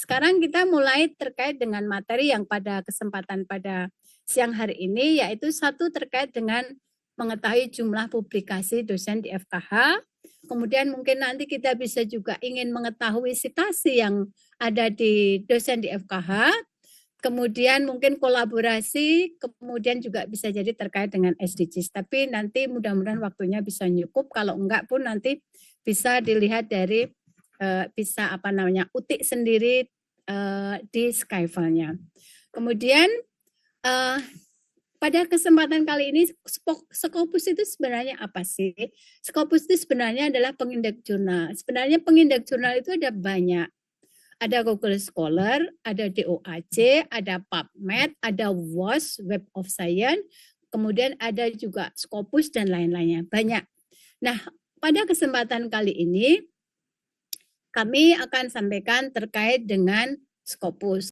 sekarang kita mulai terkait dengan materi yang pada kesempatan pada siang hari ini, yaitu satu terkait dengan mengetahui jumlah publikasi dosen di FKH. Kemudian mungkin nanti kita bisa juga ingin mengetahui citasi yang ada di dosen di FKH. Kemudian mungkin kolaborasi, kemudian juga bisa jadi terkait dengan SDGs. Tapi nanti mudah-mudahan waktunya bisa cukup. Kalau enggak pun nanti bisa dilihat dari bisa utik sendiri di Skyfile-nya. Kemudian pada kesempatan kali ini Scopus itu sebenarnya apa sih? Scopus itu sebenarnya adalah pengindeks jurnal. Sebenarnya pengindeks jurnal itu ada banyak. Ada Google Scholar, ada DOAJ, ada PubMed, ada WOS, Web of Science, kemudian ada juga Scopus dan lain-lainnya. Banyak. Nah, pada kesempatan kali ini kami akan sampaikan terkait dengan Scopus.